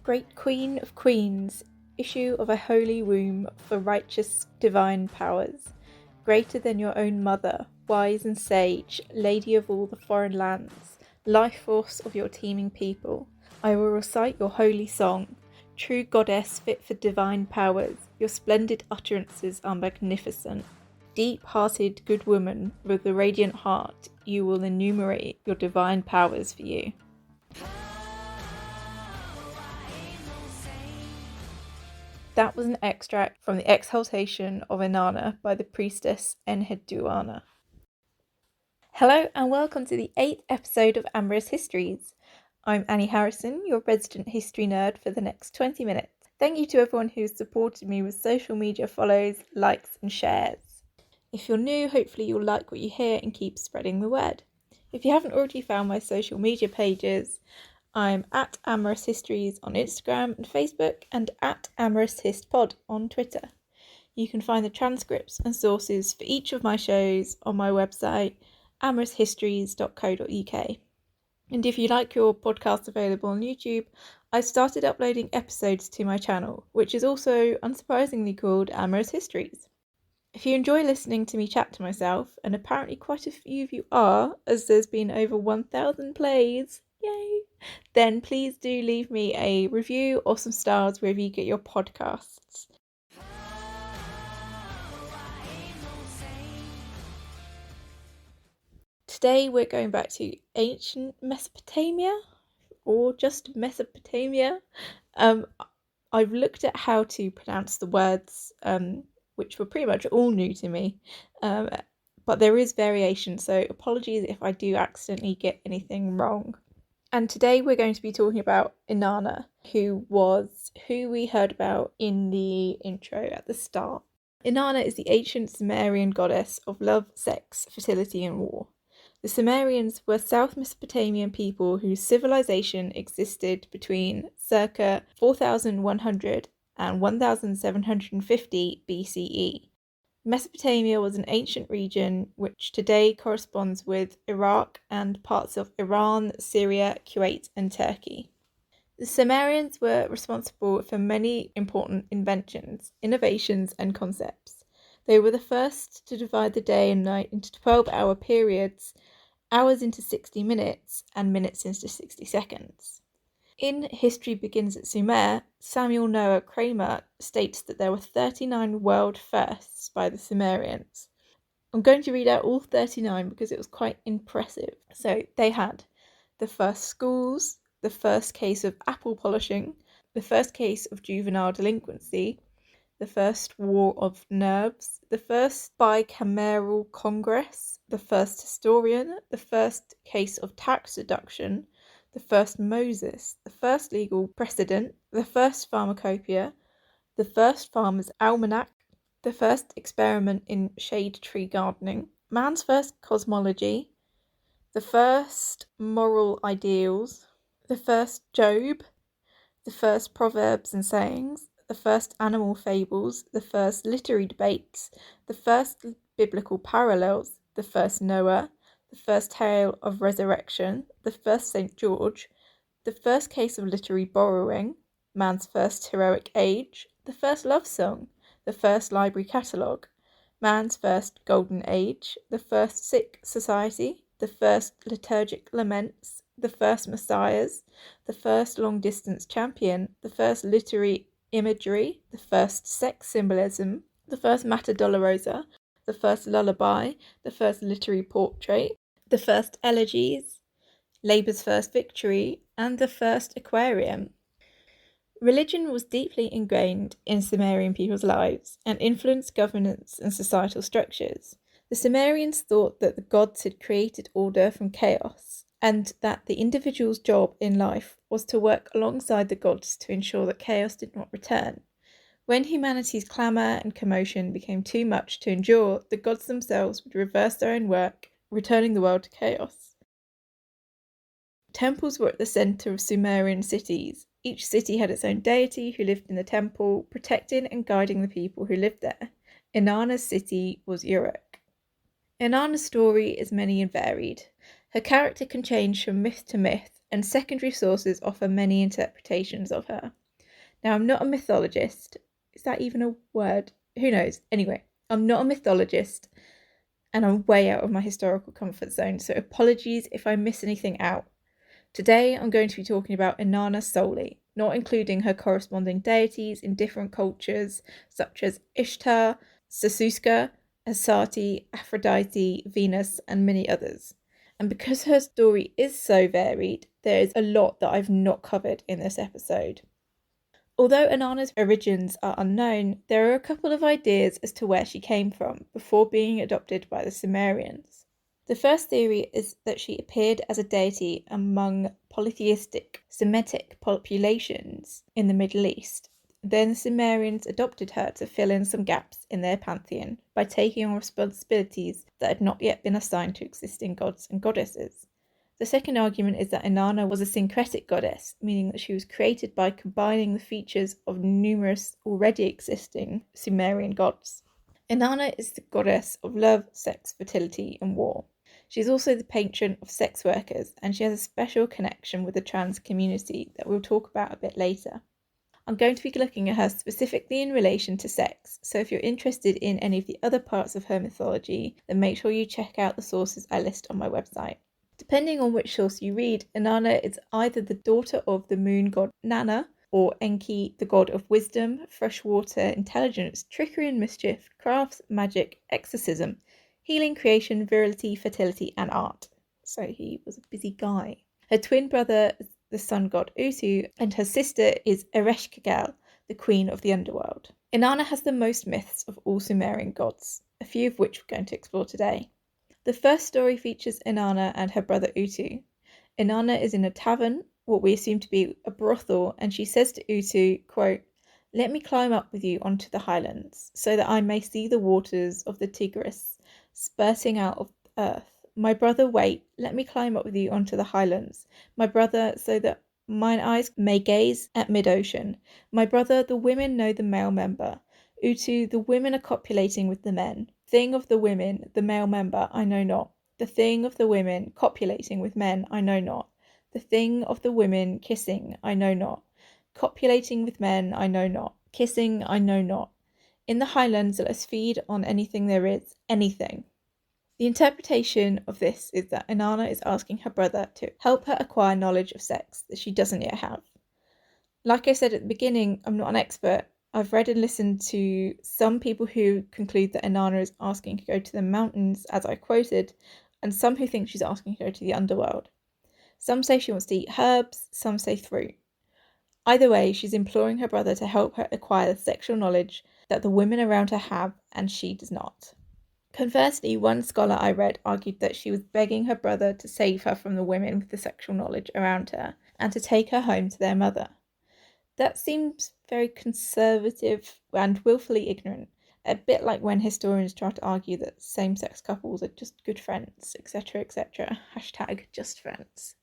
Great Queen of Queens, issue of a holy womb for righteous divine powers, greater than your own mother, wise and sage, lady of all the foreign lands, life force of your teeming people, I will recite your holy song. True goddess fit for divine powers, your splendid utterances are magnificent. Deep-hearted good woman with a radiant heart, you will enumerate your divine powers for you. That was an extract from the Exaltation of Inanna by the priestess Enheduanna. Hello and welcome to the 8th episode of Amorous Histories. I'm Annie Harrison, your resident history nerd for the next 20 minutes. Thank you to everyone who's supported me with social media follows, likes and shares. If you're new, hopefully you'll like what you hear and keep spreading the word. If you haven't already found my social media pages, I'm at Amorous Histories on Instagram and Facebook and at Amorous Histpod on Twitter. You can find the transcripts and sources for each of my shows on my website, amoroushistories.co.uk. And if you like your podcast available on YouTube, I've started uploading episodes to my channel, which is also unsurprisingly called Amorous Histories. If you enjoy listening to me chat to myself, and apparently quite a few of you are, as there's been over 1,000 plays, yay, then please do leave me a review or some stars wherever you get your podcasts. Today we're going back to ancient Mesopotamia, or just Mesopotamia. I've looked at how to pronounce the words, which were pretty much all new to me, but there is variation, so apologies if I do accidentally get anything wrong. And today we're going to be talking about Inanna, who we heard about in the intro at the start. Inanna is the ancient Sumerian goddess of love, sex, fertility and war. The Sumerians were South Mesopotamian people whose civilization existed between circa 4100 and 1750 BCE. Mesopotamia was an ancient region which today corresponds with Iraq and parts of Iran, Syria, Kuwait and Turkey. The Sumerians were responsible for many important inventions, innovations and concepts. They were the first to divide the day and night into 12-hour periods, hours into 60 minutes and minutes into 60 seconds. In History Begins at Sumer, Samuel Noah Kramer states that there were 39 world firsts by the Sumerians. I'm going to read out all 39 because it was quite impressive. So they had the first schools, the first case of apple polishing, the first case of juvenile delinquency, the first war of nerves, the first bicameral congress, the first historian, the first case of tax deduction, the first Moses, the first legal precedent, the first pharmacopoeia, the first farmer's almanac, the first experiment in shade tree gardening, man's first cosmology, the first moral ideals, the first Job, the first proverbs and sayings, the first animal fables, the first literary debates, the first biblical parallels, the first Noah, the first tale of resurrection, the first St. George, the first case of literary borrowing, man's first heroic age, the first love song, the first library catalogue, man's first golden age, the first sick society, the first liturgic laments, the first messiahs, the first long-distance champion, the first literary imagery, the first sex symbolism, the first Mater Dolorosa, the first lullaby, the first literary portrait, the first elegies, Labour's first victory, and the first aquarium. Religion was deeply ingrained in Sumerian people's lives and influenced governance and societal structures. The Sumerians thought that the gods had created order from chaos, and that the individual's job in life was to work alongside the gods to ensure that chaos did not return. When humanity's clamour and commotion became too much to endure, the gods themselves would reverse their own work, returning the world to chaos. Temples were at the centre of Sumerian cities. Each city had its own deity who lived in the temple, protecting and guiding the people who lived there. Inanna's city was Uruk. Inanna's story is many and varied. Her character can change from myth to myth, and secondary sources offer many interpretations of her. Now, I'm not a mythologist. Is that even a word? Who knows? Anyway, I'm not a mythologist, and I'm way out of my historical comfort zone, so apologies if I miss anything out. Today, I'm going to be talking about Inanna solely, not including her corresponding deities in different cultures, such as Ishtar, Sasuska, Asati, Aphrodite, Venus, and many others. And because her story is so varied, there is a lot that I've not covered in this episode. Although Inanna's origins are unknown, there are a couple of ideas as to where she came from before being adopted by the Sumerians. The first theory is that she appeared as a deity among polytheistic Semitic populations in the Middle East. Then the Sumerians adopted her to fill in some gaps in their pantheon by taking on responsibilities that had not yet been assigned to existing gods and goddesses. The second argument is that Inanna was a syncretic goddess, meaning that she was created by combining the features of numerous already existing Sumerian gods. Inanna is the goddess of love, sex, fertility, and war. She is also the patron of sex workers, and she has a special connection with the trans community that we'll talk about a bit later. I'm going to be looking at her specifically in relation to sex, so if you're interested in any of the other parts of her mythology, then make sure you check out the sources I list on my website. Depending on which source you read, Inanna is either the daughter of the moon god Nanna, or Enki, the god of wisdom, freshwater, intelligence, trickery and mischief, crafts, magic, exorcism, healing, creation, virility, fertility, and art. So he was a busy guy. Her twin brother is the sun god Utu, and her sister is Ereshkigal, the queen of the underworld. Inanna has the most myths of all Sumerian gods, a few of which we're going to explore today. The first story features Inanna and her brother Utu. Inanna is in a tavern, what we assume to be a brothel, and she says to Utu, quote, "Let me climb up with you onto the highlands, so that I may see the waters of the Tigris spurting out of the earth. My brother, wait, let me climb up with you onto the highlands, my brother, so that mine eyes may gaze at mid-ocean. My brother, the women know the male member. Utu, the women are copulating with the men. Thing of the women, the male member, I know not. The thing of the women copulating with men, I know not. The thing of the women kissing, I know not. Copulating with men, I know not. Kissing, I know not. In the highlands, let us feed on anything there is, anything." The interpretation of this is that Inanna is asking her brother to help her acquire knowledge of sex that she doesn't yet have. Like I said at the beginning, I'm not an expert. I've read and listened to some people who conclude that Inanna is asking to go to the mountains, as I quoted, and some who think she's asking to go to the underworld. Some say she wants to eat herbs, some say fruit. Either way, she's imploring her brother to help her acquire the sexual knowledge that the women around her have, and she does not. Conversely, one scholar I read argued that she was begging her brother to save her from the women with the sexual knowledge around her, and to take her home to their mother. That seems very conservative and willfully ignorant, a bit like when historians try to argue that same-sex couples are just good friends, etc, etc. Hashtag just friends.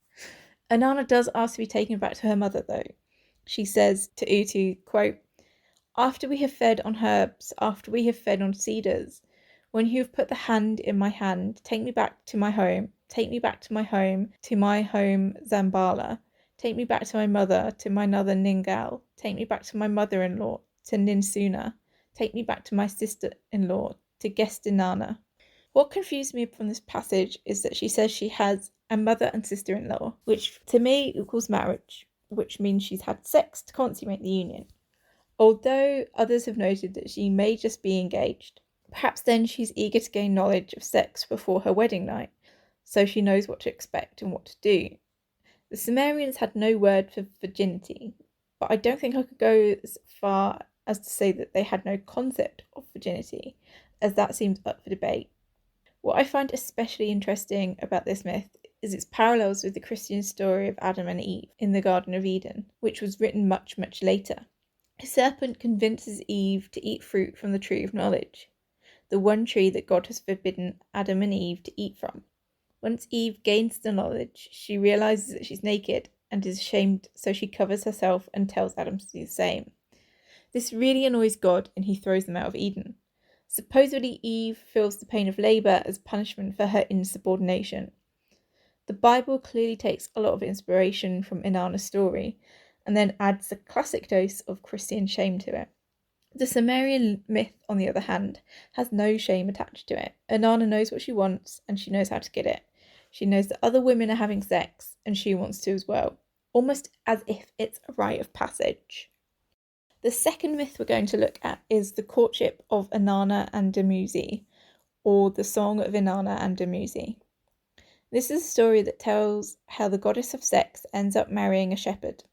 Inanna does ask to be taken back to her mother, though. She says to Utu, quote, "After we have fed on herbs, after we have fed on cedars, when you have put the hand in my hand, take me back to my home, take me back to my home Zambala. Take me back to my mother Ningal. Take me back to my mother-in-law, to Ninsuna. Take me back to my sister-in-law, to Gestinana." What confused me from this passage is that she says she has a mother and sister-in-law, which to me equals marriage, which means she's had sex to consummate the union. Although others have noted that she may just be engaged. Perhaps then she's eager to gain knowledge of sex before her wedding night, so she knows what to expect and what to do. The Sumerians had no word for virginity, but I don't think I could go as far as to say that they had no concept of virginity, as that seems up for debate. What I find especially interesting about this myth is its parallels with the Christian story of Adam and Eve in the Garden of Eden, which was written much, much later. A serpent convinces Eve to eat fruit from the tree of knowledge, the one tree that God has forbidden Adam and Eve to eat from. Once Eve gains the knowledge, she realizes that she's naked and is ashamed, so she covers herself and tells Adam to do the same. This really annoys God, and he throws them out of Eden. Supposedly, Eve feels the pain of labour as punishment for her insubordination. The Bible clearly takes a lot of inspiration from Inanna's story and then adds a classic dose of Christian shame to it. The Sumerian myth, on the other hand, has no shame attached to it. Inanna knows what she wants and she knows how to get it. She knows that other women are having sex and she wants to as well, almost as if it's a rite of passage. The second myth we're going to look at is the courtship of Inanna and Dumuzi, or the Song of Inanna and Dumuzi. This is a story that tells how the goddess of sex ends up marrying a shepherd.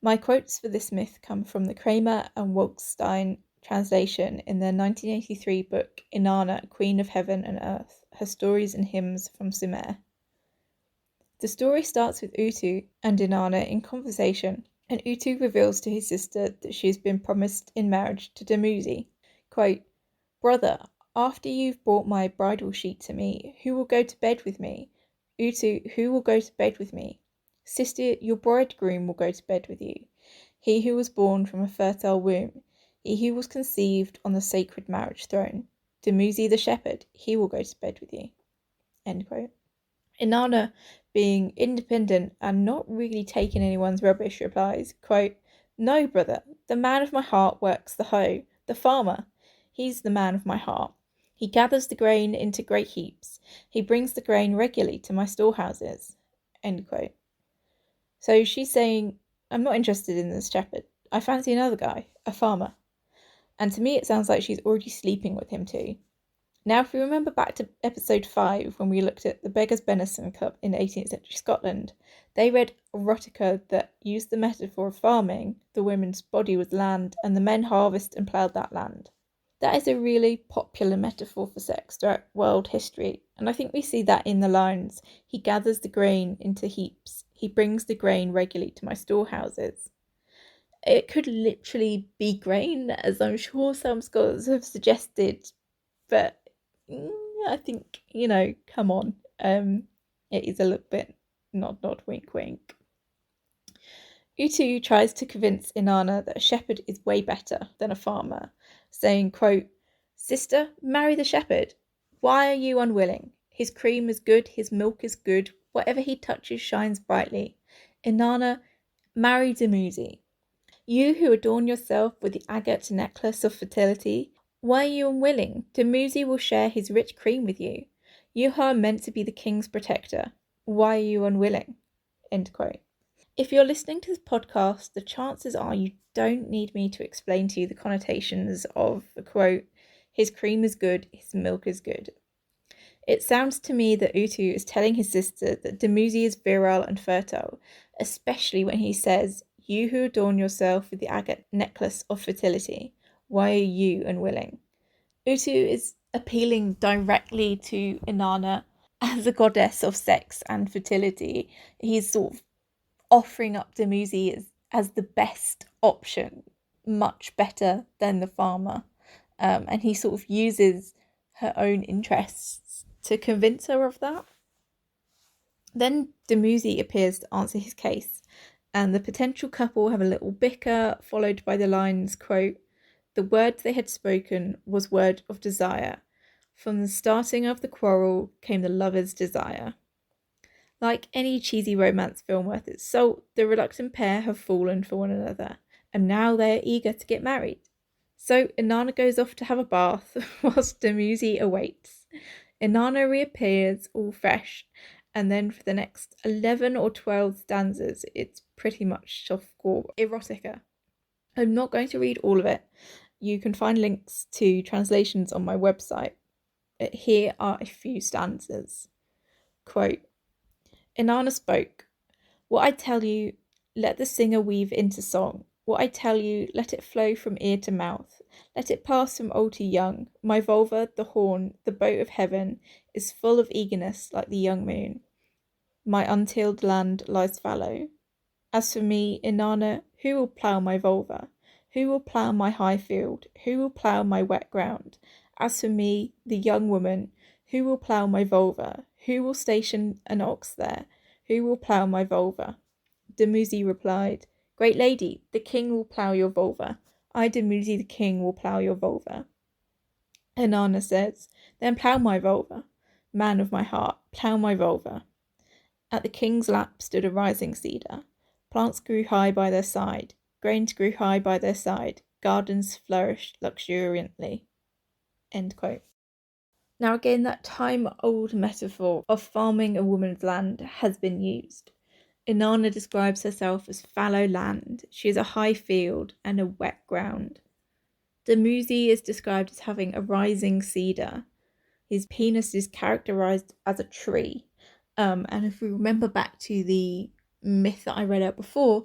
My quotes for this myth come from the Kramer and Wolkstein translation in their 1983 book Inanna, Queen of Heaven and Earth, Her Stories and Hymns from Sumer. The story starts with Utu and Inanna in conversation, and Utu reveals to his sister that she has been promised in marriage to Dumuzi. Quote, "Brother, after you've brought my bridal sheet to me, who will go to bed with me? Utu, who will go to bed with me? Sister, your bridegroom will go to bed with you. He who was born from a fertile womb, he who was conceived on the sacred marriage throne. Dumuzi the shepherd, he will go to bed with you." End quote. Inanna, being independent and not really taking anyone's rubbish, replies, quote, "No, brother, the man of my heart works the hoe, the farmer. He's the man of my heart. He gathers the grain into great heaps. He brings the grain regularly to my storehouses." End quote. So she's saying, I'm not interested in this shepherd. I fancy another guy, a farmer. And to me it sounds like she's already sleeping with him too. Now, if we remember back to episode 5, when we looked at the Beggars' Benison Cup in 18th century Scotland, they read erotica that used the metaphor of farming. The women's body was land, and the men harvest and ploughed that land. That is a really popular metaphor for sex throughout world history, and I think we see that in the lines, "He gathers the grain into heaps. He brings the grain regularly to my storehouses." It could literally be grain, as I'm sure some scholars have suggested, but I think, come on. It is a little bit nod, wink, wink. Utu tries to convince Inanna that a shepherd is way better than a farmer, saying, quote, "Sister, marry the shepherd. Why are you unwilling? His cream is good, his milk is good, whatever he touches shines brightly. Inanna, marry Dumuzi. You who adorn yourself with the agate necklace of fertility, why are you unwilling? Dumuzi will share his rich cream with you. You who are meant to be the king's protector, why are you unwilling?" End quote. If you're listening to this podcast, the chances are you don't need me to explain to you the connotations of the quote, "His cream is good, his milk is good." It sounds to me that Utu is telling his sister that Dumuzi is virile and fertile, especially when he says, "You who adorn yourself with the agate necklace of fertility, why are you unwilling?" Utu is appealing directly to Inanna as a goddess of sex and fertility. He's sort of offering up Dumuzi as the best option, much better than the farmer. And he sort of uses her own interests to convince her of that. Then Dumuzi appears to answer his case, and the potential couple have a little bicker, followed by the lines, quote, "The word they had spoken was word of desire. From the starting of the quarrel came the lover's desire." Like any cheesy romance film worth its salt, the reluctant pair have fallen for one another, and now they are eager to get married. So Inanna goes off to have a bath, whilst Dumuzi awaits. Inanna reappears, all fresh, and then for the next 11 or 12 stanzas, it's pretty much softcore erotica. I'm not going to read all of it. You can find links to translations on my website. Here are a few stanzas. Quote, "Inanna spoke. What I tell you, let the singer weave into song. What I tell you, let it flow from ear to mouth. Let it pass from old to young. My vulva, the horn, the boat of heaven, is full of eagerness like the young moon. My untilled land lies fallow. As for me, Inanna, who will plough my vulva? Who will plough my high field? Who will plough my wet ground? As for me, the young woman, who will plough my vulva? Who will station an ox there? Who will plough my vulva?" Dumuzi replied, "Great lady, the king will plough your vulva. I, Dumuzi the king, will plough your vulva." Inanna says, "Then plough my vulva. Man of my heart, plough my vulva." At the king's lap stood a rising cedar. Plants grew high by their side. Grains grew high by their side. Gardens flourished luxuriantly. End quote. Now again, that time-old metaphor of farming a woman's land has been used. Inanna describes herself as fallow land. She is a high field and a wet ground. Dumuzi is described as having a rising cedar. His penis is characterized as a tree. And if we remember back to the myth that I read out before,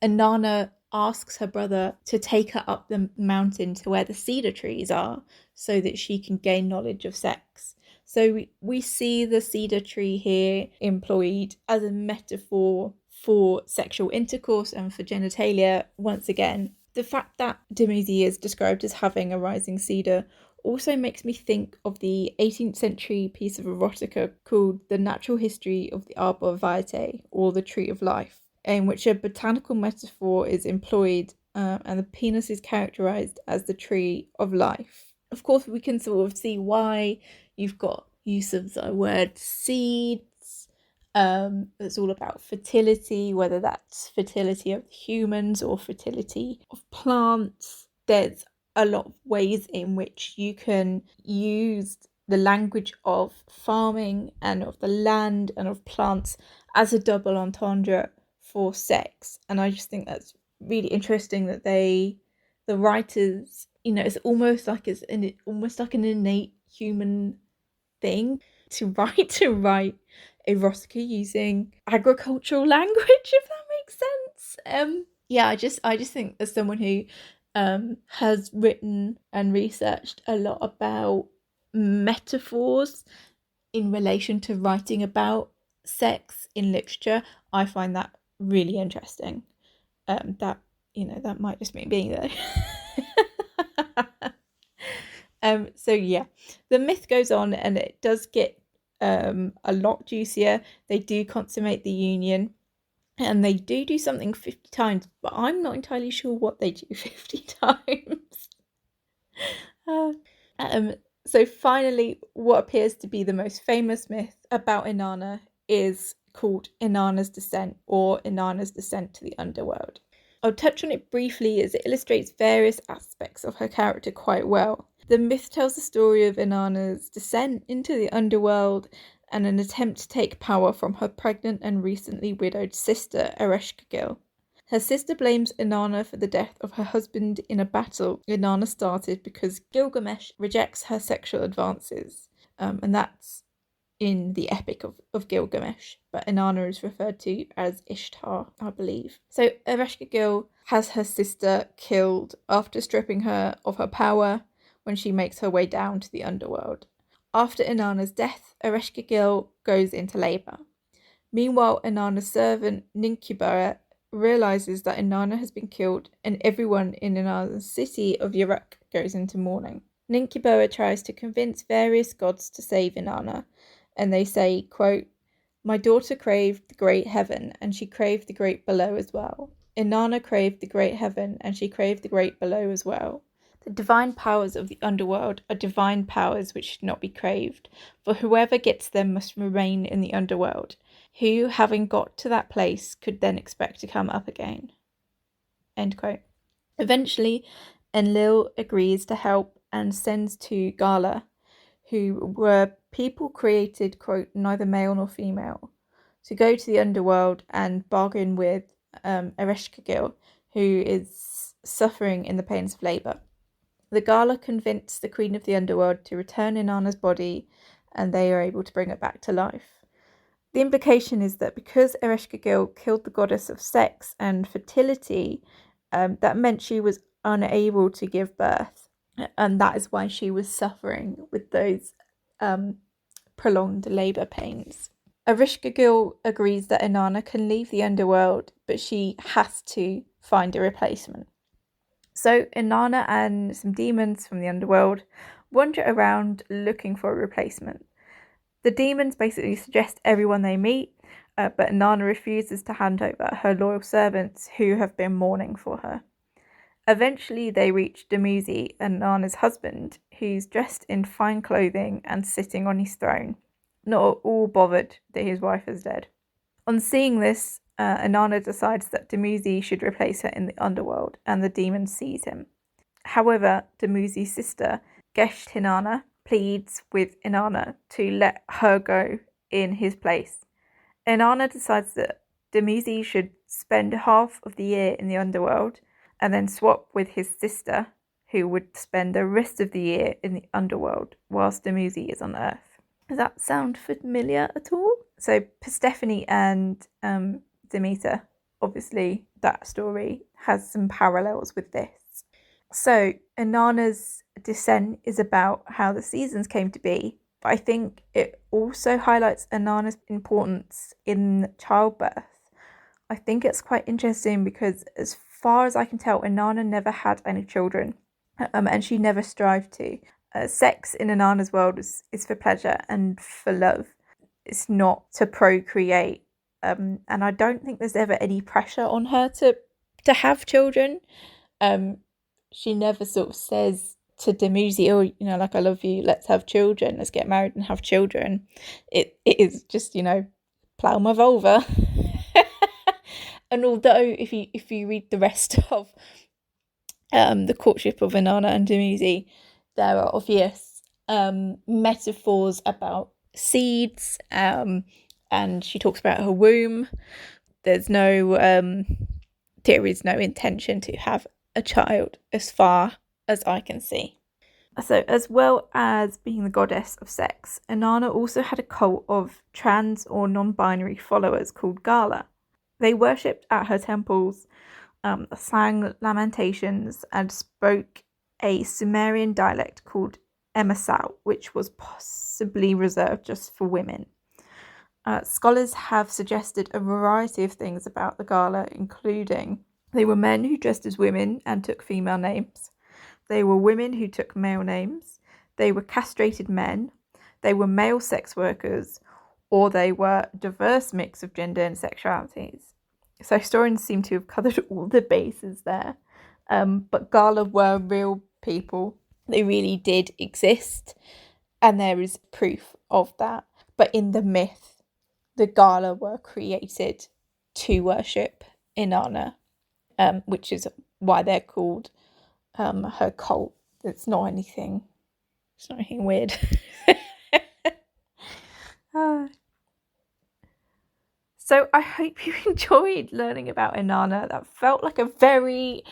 Inanna asks her brother to take her up the mountain to where the cedar trees are so that she can gain knowledge of sex. So we see the cedar tree here employed as a metaphor for sexual intercourse and for genitalia once again. The fact that Dumuzi is described as having a rising cedar also makes me think of the 18th century piece of erotica called The Natural History of the Arbor Vitae, or the Tree of Life, in which a botanical metaphor is employed and the penis is characterized as the tree of life. Of course, we can sort of see why you've got use of the word seeds. It's all about fertility, whether that's fertility of humans or fertility of plants. There's a lot of ways in which you can use the language of farming and of the land and of plants as a double entendre for sex. And I just think that's really interesting that the writers, it's almost like an innate human thing to write erotica using agricultural language, if that makes sense. I just think as someone who has written and researched a lot about metaphors in relation to writing about sex in literature, I find that really interesting. That might just be being there. So yeah, the myth goes on and it does get a lot juicier. They do consummate the union and they do something 50 times, but I'm not entirely sure what they do 50 times. So finally, what appears to be the most famous myth about Inanna is called Inanna's Descent, or Inanna's Descent to the Underworld. I'll touch on it briefly as it illustrates various aspects of her character quite well. The myth tells the story of Inanna's descent into the underworld and an attempt to take power from her pregnant and recently widowed sister, Ereshkigal. Her sister blames Inanna for the death of her husband in a battle Inanna started because Gilgamesh rejects her sexual advances. And that's in the Epic of Gilgamesh, but Inanna is referred to as Ishtar, I believe. So Ereshkigal has her sister killed after stripping her of her power when she makes her way down to the underworld. After Inanna's death, Ereshkigal goes into labour. Meanwhile, Inanna's servant, Ninkubara, realises that Inanna has been killed and everyone in Inanna's city of Uruk goes into mourning. Ninkubara tries to convince various gods to save Inanna, and they say, quote, "My daughter craved the great heaven, and she craved the great below as well. Inanna craved the great heaven, and she craved the great below as well. The divine powers of the underworld are divine powers which should not be craved, for whoever gets them must remain in the underworld. Who, having got to that place, could then expect to come up again?" End quote. Eventually, Enlil agrees to help and sends to Gala, who were people created, quote, neither male nor female, to go to the underworld and bargain with Ereshkigal, who is suffering in the pains of labour. The Gala convince the Queen of the Underworld to return Inanna's body, and they are able to bring it back to life. The implication is that because Ereshkigal killed the goddess of sex and fertility, that meant she was unable to give birth, and that is why she was suffering with those prolonged labour pains. Ereshkigal agrees that Inanna can leave the underworld, but she has to find a replacement. So Inanna and some demons from the underworld wander around looking for a replacement. The demons basically suggest everyone they meet, but Inanna refuses to hand over her loyal servants who have been mourning for her. Eventually they reach Dumuzi, Inanna's husband, who's dressed in fine clothing and sitting on his throne, not at all bothered that his wife is dead. On seeing this, Inanna decides that Dumuzi should replace her in the underworld, and the demon sees him. However, Dumuzi's sister, Inanna, pleads with Inanna to let her go in his place. Inanna decides that Dumuzi should spend half of the year in the underworld and then swap with his sister, who would spend the rest of the year in the underworld whilst Dumuzi is on Earth. Does that sound familiar at all? So Persephone and Demeter, obviously that story has some parallels with this. So Inanna's descent is about how the seasons came to be, but I think it also highlights Inanna's importance in childbirth. I think it's quite interesting because, as far as I can tell, Inanna never had any children, and she never strived to. Sex in Inanna's world is for pleasure and for love. It's not to procreate, and I don't think there's ever any pressure on her to have children. She never sort of says to Dumuzi, oh, you know, like, I love you, let's have children, let's get married and have children. It is just, you know, plough my vulva. And although if you read the rest of the courtship of Inanna and Dumuzi, there are obvious metaphors about seeds, and she talks about her womb. There is no intention to have a child, as far as I can see. So, as well as being the goddess of sex, Inanna also had a cult of trans or non-binary followers called Gala. They worshipped at her temples, sang lamentations, and spoke a Sumerian dialect called Emasau, which was possibly reserved just for women. Scholars have suggested a variety of things about the Gala, including they were men who dressed as women and took female names. They were women who took male names. They were castrated men. They were male sex workers, or they were a diverse mix of gender and sexualities. So historians seem to have covered all the bases there. But Gala were real people. They really did exist, and there is proof of that. But in the myth, the Gala were created to worship Inanna, which is why they're called her cult. It's not anything weird. So I hope you enjoyed learning about Inanna. That felt like a very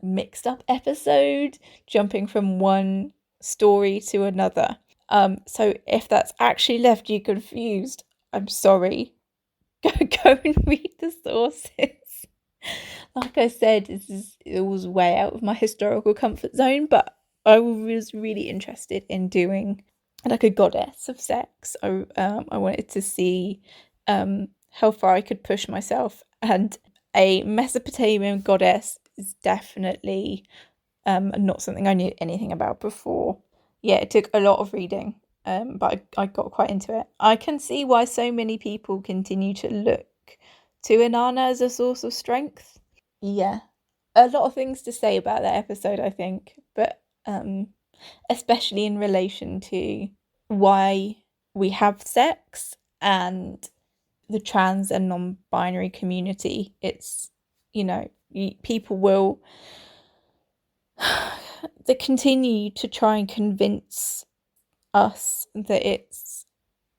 mixed up episode, jumping from one story to another. So if that's actually left you confused, I'm sorry. Go and read the sources. Like I said, it was way out of my historical comfort zone, but I was really interested in doing like a goddess of sex. I wanted to see how far I could push myself, and a Mesopotamian goddess is definitely not something I knew anything about before. Yeah, it took a lot of reading, but I got quite into it. I can see why so many people continue to look to Inanna as a source of strength. Yeah, a lot of things to say about that episode, I think, but especially in relation to why we have sex and the trans and non-binary community. It's, you know, people will they continue to try and convince us that it's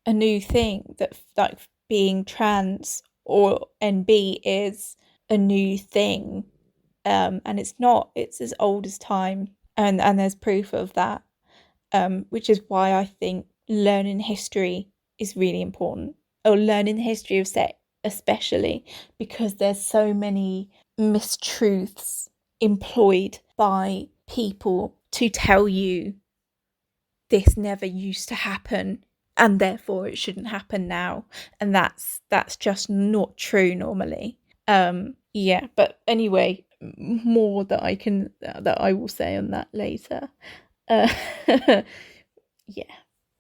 a new thing, that like being trans or NB is a new thing, and it's not. It's as old as time, and there's proof of that, which is why I think learning history is really important, or learning the history of sex especially, because there's so many mistruths employed by people to tell you this never used to happen and therefore it shouldn't happen now, and that's just not true normally. Yeah, but anyway, more that I will say on that later. Yeah,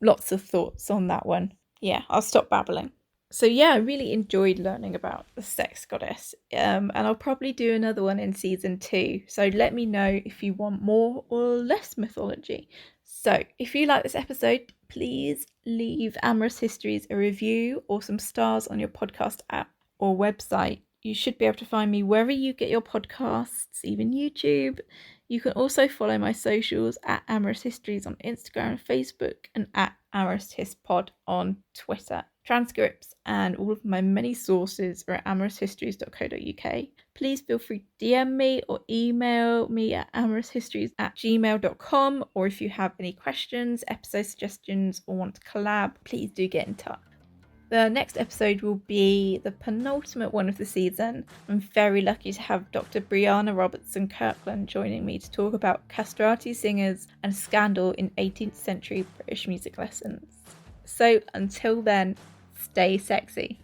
lots of thoughts on that one. Yeah, I'll stop babbling. So yeah, I really enjoyed learning about the sex goddess, and I'll probably do another one in season 2. So let me know if you want more or less mythology. So if you like this episode, please leave Amorous Histories a review or some stars on your podcast app or website. You should be able to find me wherever you get your podcasts, even YouTube. You can also follow my socials at Amorous Histories on Instagram and Facebook, and at Amorous Hispod on Twitter. Transcripts and all of my many sources are at amoroushistories.co.uk. Please feel free to DM me or email me at amoroushistories@gmail.com, or if you have any questions, episode suggestions, or want to collab, please do get in touch. The next episode will be the penultimate one of the season. I'm very lucky to have Dr. Brianna Robertson Kirkland joining me to talk about castrati singers and scandal in 18th century British music lessons. So until then, stay sexy.